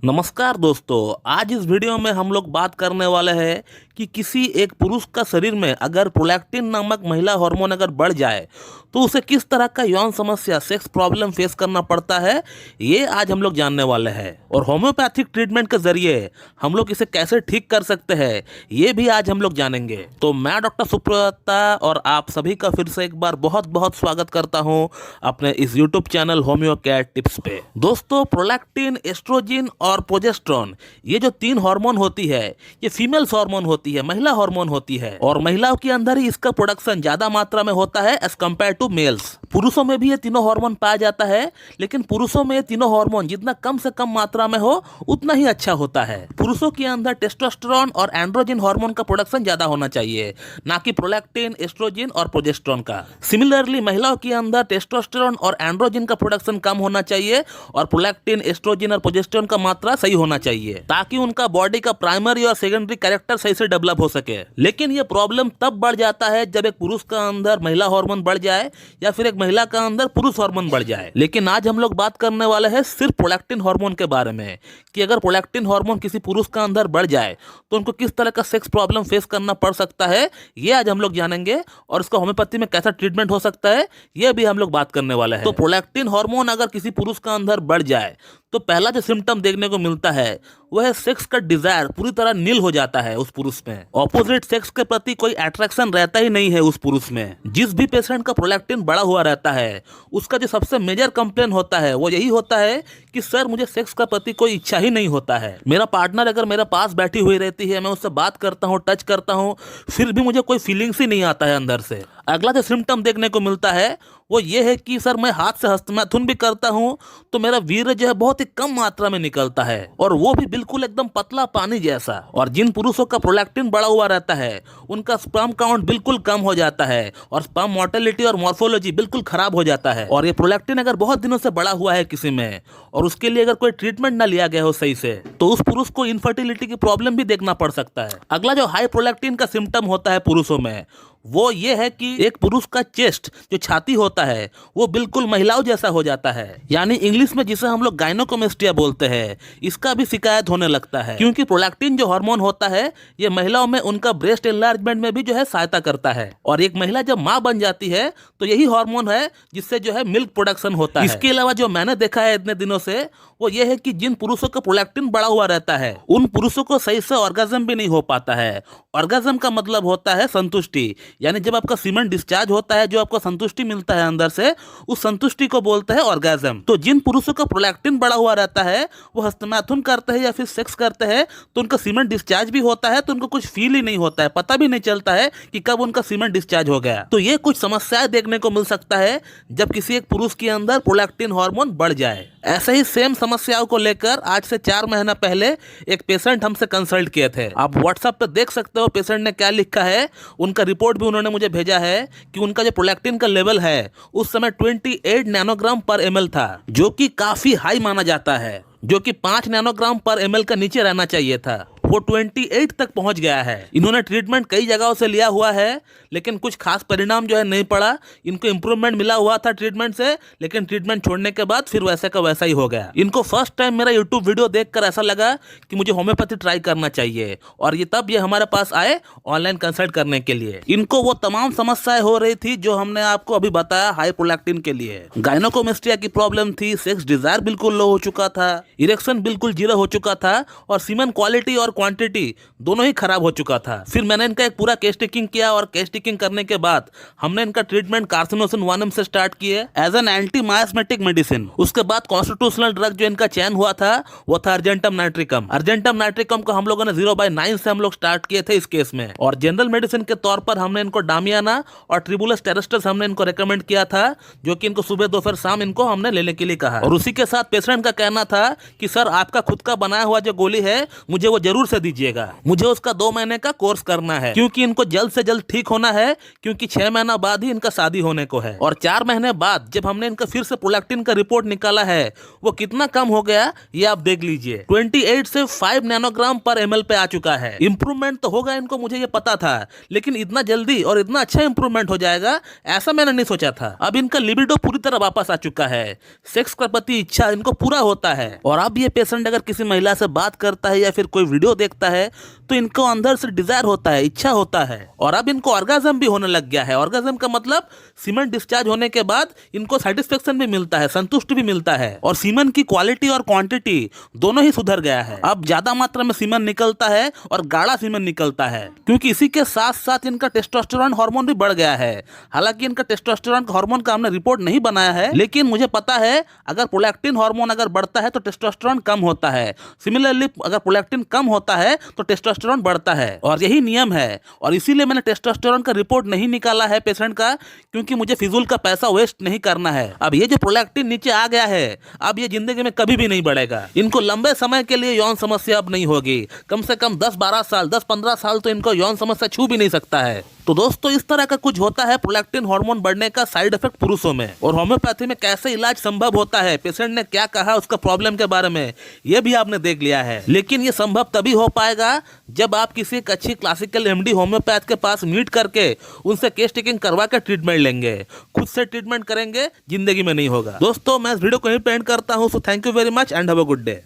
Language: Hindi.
नमस्कार दोस्तों, आज इस वीडियो में हम लोग बात करने वाले हैं कि किसी एक पुरुष का शरीर में अगर प्रोलैक्टिन नामक महिला हार्मोन अगर बढ़ जाए तो उसे किस तरह का यौन समस्या सेक्स प्रॉब्लम फेस करना पड़ता है, ये आज हम लोग जानने वाले हैं। और होम्योपैथिक ट्रीटमेंट के जरिए हम लोग इसे कैसे ठीक कर सकते हैं, ये भी आज हम लोग जानेंगे। तो मैं डॉक्टर सुप्रता और आप सभी का फिर से एक बार बहुत बहुत स्वागत करता हूँ अपने इस YouTube channel homeo care tips पे। दोस्तों, प्रोलैक्टिन, एस्ट्रोजन और प्रोजेस्टेरोन, ये जो तीन हार्मोन होती है, ये फीमेल्स हार्मोन होती है, महिला हार्मोन होती है। और महिलाओं के अंदर ही इसका प्रोडक्शन ज्यादा मात्रा में होता है एज कंपेयर टू मेल्स। पुरुषों में भी ये तीनों हार्मोन पाया जाता है, लेकिन पुरुषों में ये तीनों हार्मोन जितना कम से कम मात्रा में हो उतना ही अच्छा होता है। पुरुषों के अंदर टेस्टोस्टेरोन और एंड्रोजन हार्मोन का प्रोडक्शन ज्यादा होना चाहिए, ना कि प्रोलैक्टिन, एस्ट्रोजन और प्रोजेस्टेरोन का। सिमिलरली महिलाओं के अंदर टेस्टोस्टेरोन और एंड्रोजन का प्रोडक्शन कम होना चाहिए और प्रोलैक्टिन, एस्ट्रोजन और प्रोजेस्टेरोन का मात्रा सही होना चाहिए, ताकि उनका बॉडी का प्राइमरी और सेकेंडरी कैरेक्टर सही से डेवलप हो सके। लेकिन ये प्रॉब्लम तब बढ़ जाता है जब एक पुरुष का अंदर महिला हार्मोन बढ़ जाए या फिर एक महिला का अंदर पुरुष हार्मोन बढ़ जाए। लेकिन आज हम लोग बात करने वाले हैं सिर्फ प्रोलैक्टिन हार्मोन के बारे में, कि अगर प्रोलैक्टिन हार्मोन किसी पुरुष का अंदर बढ़ जाए तो उनको किस तरह का सेक्स प्रॉब्लम फेस करना पड़ सकता है, ये आज हम लोग जानेंगे। और इसका होम्योपैथी में कैसा ट्रीटमेंट हो सकता है, ये भी हम लोग बात करने वाले हैं। तो प्रोलैक्टिन हार्मोन अगर किसी पुरुष का अंदर बढ़ जाए तो पहला जो सिम्टम देखने को मिलता है वह सेक्स का डिजायर पूरी तरह नील हो जाता है उस पुरुष में। ऑपोजिट सेक्स के प्रति कोई अट्रैक्शन रहता ही नहीं है उस पुरुष में। जिस भी पेशेंट का प्रोलैक्टिन बढ़ा हुआ रहता है, उसका जो सबसे मेजर कंप्लेन होता है वो यही होता है कि सर, मुझे सेक्स का प्रति कोई इच्छा ही नहीं होता है। मेरा पार्टनर अगर मेरे पास बैठी हुई रहती है, मैं उससे बात करता हूँ, टच करता हूँ, फिर भी मुझे कोई फीलिंग्स ही नहीं आता है अंदर से। अगला जो सिम्टम देखने को मिलता है वो ये है कि सर, मैं हाथ से हस्तमैथुन भी करता हूं तो मेरा वीर्य जो है बहुत ही कम मात्रा में निकलता है, और वो भी बिल्कुल एकदम पतला पानी जैसा। और जिन पुरुषों का प्रोलैक्टिन बढ़ा हुआ रहता है उनका स्पर्म काउंट बिल्कुल कम हो जाता है और स्पर्म मोर्टेलिटी और मॉर्फोलॉजी बिल्कुल खराब हो जाता है। और ये प्रोलैक्टिन अगर बहुत दिनों से बढ़ा हुआ है किसी में और उसके लिए अगर कोई ट्रीटमेंट ना लिया गया हो सही से, तो उस पुरुष को इनफर्टिलिटी की प्रॉब्लम भी देखना पड़ सकता है। अगला जो हाई प्रोलैक्टिन का सिम्टम होता है पुरुषों में, वो ये है कि एक पुरुष का चेस्ट, जो छाती होता है, वो बिल्कुल महिलाओं जैसा हो जाता है, यानी इंग्लिश में जिसे हम लोग गायनोकोमेस्टिया बोलते हैं, इसका भी शिकायत होने लगता है। क्योंकि प्रोलैक्टिन जो हार्मोन होता है, ये महिलाओं में उनका ब्रेस्ट एनलार्जमेंट में भी जो है सहायता करता है। और एक महिला जब माँ बन जाती है तो यही हार्मोन है जिससे जो है मिल्क प्रोडक्शन होता है। इसके अलावा जो मैंने देखा है इतने दिनों से, वो ये है कि जिन पुरुषों का प्रोलैक्टिन बढ़ा हुआ रहता है उन पुरुषों को सही से ऑर्गेज्म भी नहीं हो पाता है। ऑर्गेज्म का मतलब होता है संतुष्टि, यानी जब आपका सीमेंट डिस्चार्ज होता है, जो आपको संतुष्टि मिलता है अंदर से, उस संतुष्टि को बोलते हैं ऑर्गेज्म। तो जिन पुरुषों का प्रोलैक्टिन बढ़ा हुआ रहता है वो हस्तमैथुन करते हैं या फिर सेक्स करते हैं तो उनका सीमेंट डिस्चार्ज भी होता है, तो उनको कुछ फील ही नहीं होता है, पता भी नहीं चलता है कि कब उनका सीमेंट डिस्चार्ज हो गया। तो ये कुछ समस्याएं देखने को मिल सकता है जब किसी एक पुरुष के अंदर प्रोलैक्टिन हार्मोन बढ़ जाए। ऐसे ही सेम समस्याओं को लेकर आज से 4 महीना पहले एक पेशेंट हमसे कंसल्ट किए थे। आप व्हाट्सएप पे देख सकते हो पेशेंट ने क्या लिखा है। उनका रिपोर्ट भी उन्होंने मुझे भेजा है कि उनका जो प्रोलैक्टिन का लेवल है उस समय 28 नैनोग्राम पर ml था, जो कि काफी हाई माना जाता है, जो कि 5 नैनोग्राम पर ml का नीचे रहना चाहिए था। वो 28 तक पहुंच गया है। इन्होंने ट्रीटमेंट कई जगहों से लिया हुआ है, लेकिन कुछ खास परिणाम जो है नहीं पड़ा। इनको इंप्रूवमेंट मिला हुआ था ट्रीटमेंट से, लेकिन ट्रीटमेंट छोड़ने के बाद फिर वैसे का वैसा ही हो गया। इनको फर्स्ट टाइम मेरा यूट्यूब वीडियो देखकर ऐसा लगा कि मुझे होम्योपैथी ट्राई करना चाहिए, और ये तब ये हमारे पास आए ऑनलाइन कंसल्ट करने के लिए। इनको वो तमाम समस्याएं हो रही थी जो हमने आपको अभी बताया हाई प्रोलैक्टिन के लिए। गायनोकोमेस्टिया की प्रॉब्लम थी, सेक्स डिजायर बिल्कुल लो हो चुका था, इरेक्शन बिल्कुल 0 हो चुका था, और सीमेन क्वालिटी और क्वांटिटी दोनों ही खराब हो चुका था। फिर मैंने इनका एक पूरा केस टेकिंग किया, और केस टेकिंग करने के बाद हमने इनका ट्रीटमेंट कार्सिनोसिन 1M से स्टार्ट किए एज एन एंटी मायोस्मेटिक मेडिसिन। उसके बाद कॉन्स्टिट्यूशनल ड्रग जो इनका चयन हुआ था वो था अर्जेंटम नाइट्रिकम। अर्जेंटम नाइट्रिकम को हम लोगों ने 0/9 से हम लोग स्टार्ट किए थे इस केस में। और जनरल मेडिसिन के तौर पर हमने इनको डामियाना और ट्रिबुलस टेरेस्टस हमने इनको रेकमेंड किया था, जो कि इनको सुबह दोपहर शाम इनको हमने लेने के लिए कहा। और उसी के साथ पेशेंट का कहना था कि सर, आपका खुद का बनाया हुआ जो गोली है मुझे वो जरूर जरूर से दीजिएगा। मुझे उसका 2 महीने का कोर्स करना है, क्योंकि इनको जल्द से जल्द ठीक होना है, क्योंकि 6 महीना बाद ही इनका शादी होने को है। और 4 महीने बाद जब हमने इनका फिर से प्रोलैक्टिन का रिपोर्ट निकाला है, वो कितना कम हो गया ये आप देख लीजिए। 28 से 5 नैनोग्राम पर ml पे आ चुका है। इंप्रूवमेंट तो होगा इनको, मुझे ये पता था, लेकिन इतना जल्दी और इतना अच्छा इंप्रूवमेंट हो जाएगा ऐसा मैंने नहीं सोचा था। अब इनका लिबिडो पूरी तरह वापस आ चुका है, सेक्स का प्रति इच्छा इनको पूरा होता है। और अब ये पेशेंट अगर किसी महिला से बात करता है या फिर कोई वीडियो देखता है तो इनको अंदर से डिजायर होता है, इच्छा होता है। और अब इनको ऑर्गेज्म भी होने लग गया है। ऑर्गेज्म का मतलब सीमेन डिस्चार्ज होने के बाद इनको सेटिस्फेक्शन भी मिलता है, संतुष्ट भी मिलता है। और सीमेन की क्वालिटी और क्वांटिटी दोनों ही सुधर गया है। अब ज्यादा मात्रा में सीमेन निकलता है और गाढ़ा सीमेन निकलता है, क्योंकि इसी के साथ साथ इनका टेस्टोस्टेरोन हार्मोन भी बढ़ गया है। हालांकि इनका टेस्टोस्टेरोन हार्मोन का हमने रिपोर्ट नहीं बनाया है, लेकिन मुझे पता है अगर प्रोलैक्टिन हार्मोन अगर बढ़ता है तो टेस्टोस्टेरोन कम होता है। सिमिलरली अगर प्रोलैक्टिन कम होता है तो टेस्टोस्टेरोन बढ़ता है, और यही नियम है। और इसीलिए मैंने टेस्टोस्टेरोन का रिपोर्ट नहीं निकाला है पेशेंट का, क्योंकि मुझे फिजूल का पैसा वेस्ट नहीं करना है। अब ये जो प्रोलैक्टिन नीचे आ गया है, अब ये जिंदगी में कभी भी नहीं बढ़ेगा। इनको लंबे समय के लिए यौन समस्या अब नहीं होगी। कम से कम 10-12 साल, 10-15 साल तो इनको यौन समस्या छू भी नहीं सकता है। तो दोस्तों, इस तरह का कुछ होता है प्रोलैक्टिन हार्मोन बढ़ने का साइड इफेक्ट पुरुषों में। और होम्योपैथी में कैसे इलाज संभव होता है, पेशेंट ने क्या कहा उसका प्रॉब्लम के बारे में, ये भी आपने देख लिया है। लेकिन ये संभव तभी हो पाएगा जब आप किसी एक अच्छी क्लासिकल एमडी होम्योपैथ के पास मीट करके उनसे केस टेकिंग करवा के ट्रीटमेंट लेंगे। खुद से ट्रीटमेंट करेंगे जिंदगी में नहीं होगा। दोस्तों, मैं इस वीडियो को यहीं पे एंड करता हूँ। So thank you very much and have a good day.